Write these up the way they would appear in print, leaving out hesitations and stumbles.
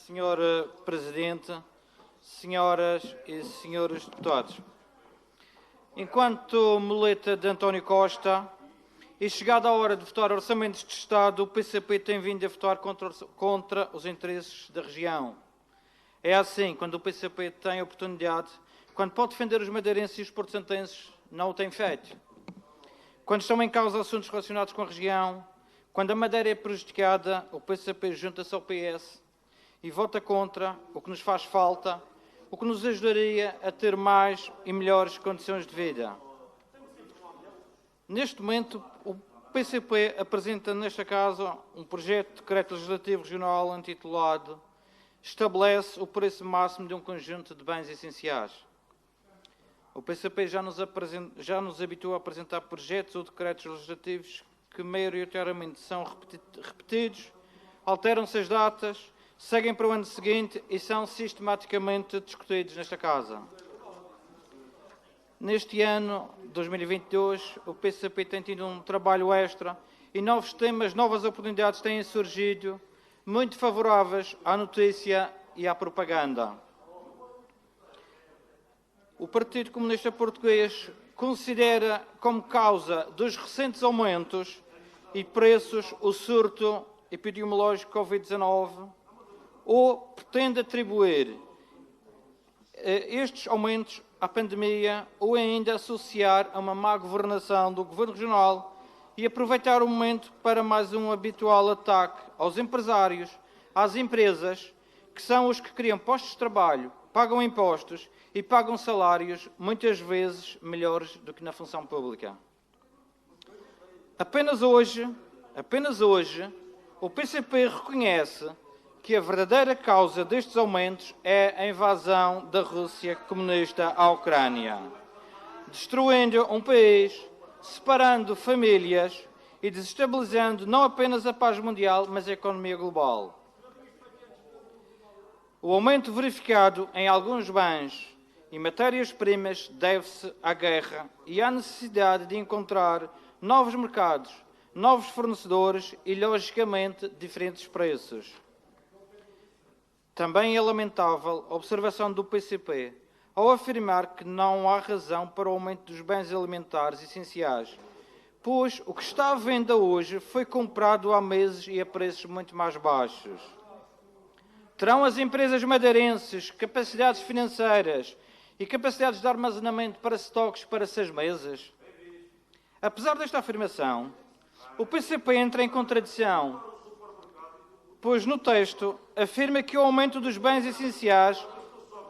Senhor Presidente, senhoras e senhores deputados, enquanto muleta de António Costa e chegada a hora de votar orçamentos de Estado, o PCP tem vindo a votar contra os interesses da região. É assim, quando o PCP tem oportunidade, quando pode defender os madeirenses e os porto-santenses, não o tem feito. Quando estão em causa assuntos relacionados com a região, quando a Madeira é prejudicada, o PCP junta-se ao PS e vota contra o que nos faz falta, o que nos ajudaria a ter mais e melhores condições de vida. Neste momento, o PCP apresenta nesta casa um projeto de decreto legislativo regional intitulado Estabelece o preço máximo de um conjunto de bens essenciais. O PCP já nos habituou a apresentar projetos ou decretos legislativos que maioritariamente são repetidos, alteram-se as datas, seguem para o ano seguinte e são sistematicamente discutidos nesta casa. Neste ano, 2022, o PCP tem tido um trabalho extra e novos temas, novas oportunidades têm surgido, muito favoráveis à notícia e à propaganda. O Partido Comunista Português considera como causa dos recentes aumentos e preços o surto epidemiológico Covid-19 ou pretende atribuir estes aumentos à pandemia ou ainda associar a uma má governação do Governo Regional e aproveitar o momento para mais um habitual ataque aos empresários, às empresas, que são os que criam postos de trabalho, pagam impostos e pagam salários muitas vezes melhores do que na função pública. Apenas hoje, o PCP reconhece que a verdadeira causa destes aumentos é a invasão da Rússia comunista à Ucrânia, destruindo um país, separando famílias e desestabilizando não apenas a paz mundial, mas a economia global. O aumento verificado em alguns bens e matérias-primas deve-se à guerra e à necessidade de encontrar novos mercados, novos fornecedores e, logicamente, diferentes preços. Também é lamentável a observação do PCP ao afirmar que não há razão para o aumento dos bens alimentares essenciais, pois o que está à venda hoje foi comprado há meses e a preços muito mais baixos. Terão as empresas madeirenses capacidades financeiras e capacidades de armazenamento para estoques para 6 meses? Apesar desta afirmação, o PCP entra em contradição, pois no texto afirma que o aumento dos bens essenciais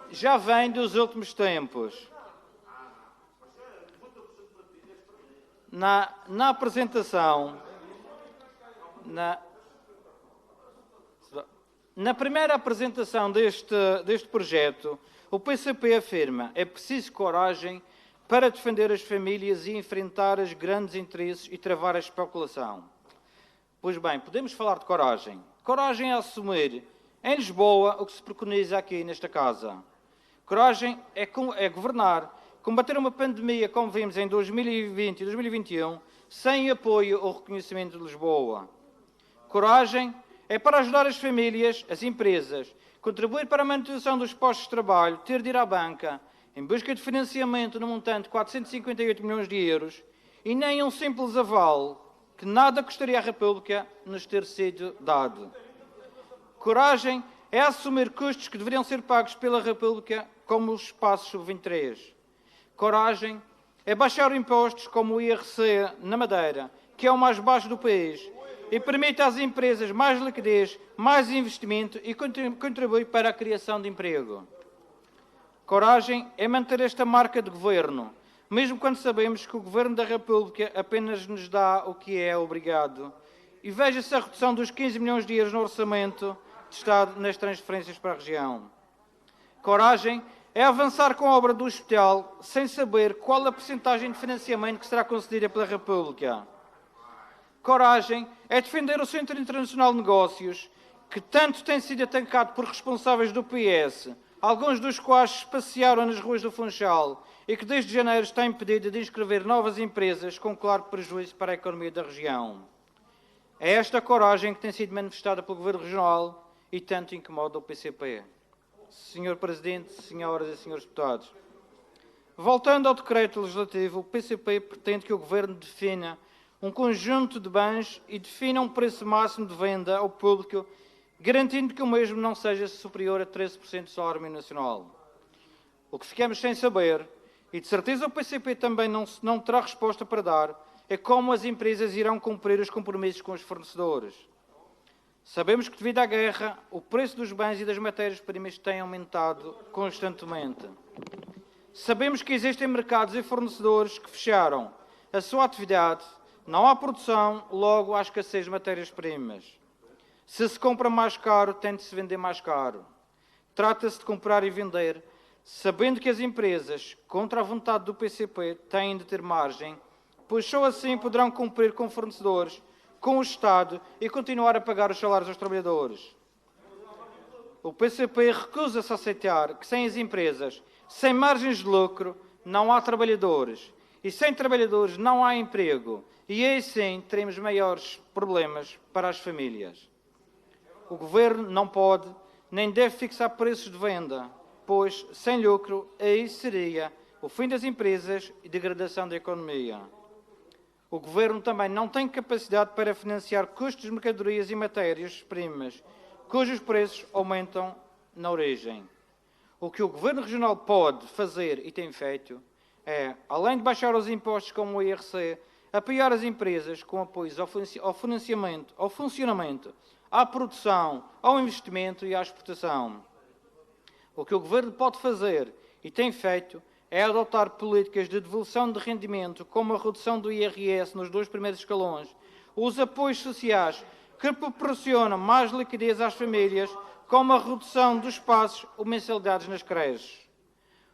já vem dos últimos tempos. Na primeira apresentação deste projeto, o PCP afirma que é preciso coragem para defender as famílias e enfrentar os grandes interesses e travar a especulação. Pois bem, podemos falar de coragem. Coragem é assumir em Lisboa o que se preconiza aqui nesta casa. Coragem é governar, combater uma pandemia como vimos em 2020 e 2021, sem apoio ou reconhecimento de Lisboa. Coragem é para ajudar as famílias, as empresas, contribuir para a manutenção dos postos de trabalho, ter de ir à banca, em busca de financiamento no montante de 458 milhões de euros, e nem um simples aval, que nada custaria à República nos ter sido dado. Coragem é assumir custos que deveriam ser pagos pela República, como os espaços sub-23. Coragem é baixar impostos como o IRC na Madeira, que é o mais baixo do país, e permite às empresas mais liquidez, mais investimento e contribui para a criação de emprego. Coragem é manter esta marca de governo, mesmo quando sabemos que o Governo da República apenas nos dá o que é obrigado. E veja-se a redução dos 15 milhões de euros no orçamento de Estado nas transferências para a região. Coragem é avançar com a obra do hospital sem saber qual a percentagem de financiamento que será concedida pela República. Coragem é defender o Centro Internacional de Negócios, que tanto tem sido atacado por responsáveis do PS, alguns dos quais se passearam nas ruas do Funchal, e que desde janeiro está impedido de inscrever novas empresas com claro prejuízo para a economia da região. É esta coragem que tem sido manifestada pelo Governo Regional e tanto incomoda o PCP. Senhor Presidente, senhoras e senhores deputados, voltando ao decreto legislativo, o PCP pretende que o Governo defina um conjunto de bens e defina um preço máximo de venda ao público, garantindo que o mesmo não seja superior a 13% do salário mínimo nacional. O que ficamos sem saber, e de certeza o PCP também não terá resposta para dar, é como as empresas irão cumprir os compromissos com os fornecedores. Sabemos que, devido à guerra, o preço dos bens e das matérias-primas tem aumentado constantemente. Sabemos que existem mercados e fornecedores que fecharam a sua atividade, não há produção, logo há escassez de matérias-primas. Se se compra mais caro, tem de se vender mais caro. Trata-se de comprar e vender, sabendo que as empresas, contra a vontade do PCP, têm de ter margem, pois só assim poderão cumprir com fornecedores, com o Estado e continuar a pagar os salários aos trabalhadores. O PCP recusa-se a aceitar que sem as empresas, sem margens de lucro, não há trabalhadores. E sem trabalhadores não há emprego. E aí sim teremos maiores problemas para as famílias. O Governo não pode nem deve fixar preços de venda, pois, sem lucro, aí seria o fim das empresas e degradação da economia. O Governo também não tem capacidade para financiar custos de mercadorias e matérias-primas, cujos preços aumentam na origem. O que o Governo Regional pode fazer e tem feito é, além de baixar os impostos como o IRC, apoiar as empresas com apoios ao financiamento, ao funcionamento, à produção, ao investimento e à exportação. O que o Governo pode fazer e tem feito é adotar políticas de devolução de rendimento, como a redução do IRS nos 2 primeiros escalões, os apoios sociais que proporcionam mais liquidez às famílias, como a redução dos passos ou mensalidades nas creches.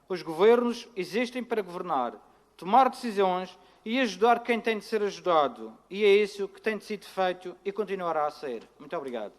Os governos existem para governar, tomar decisões e ajudar quem tem de ser ajudado. E é isso que tem sido feito e continuará a ser. Muito obrigado.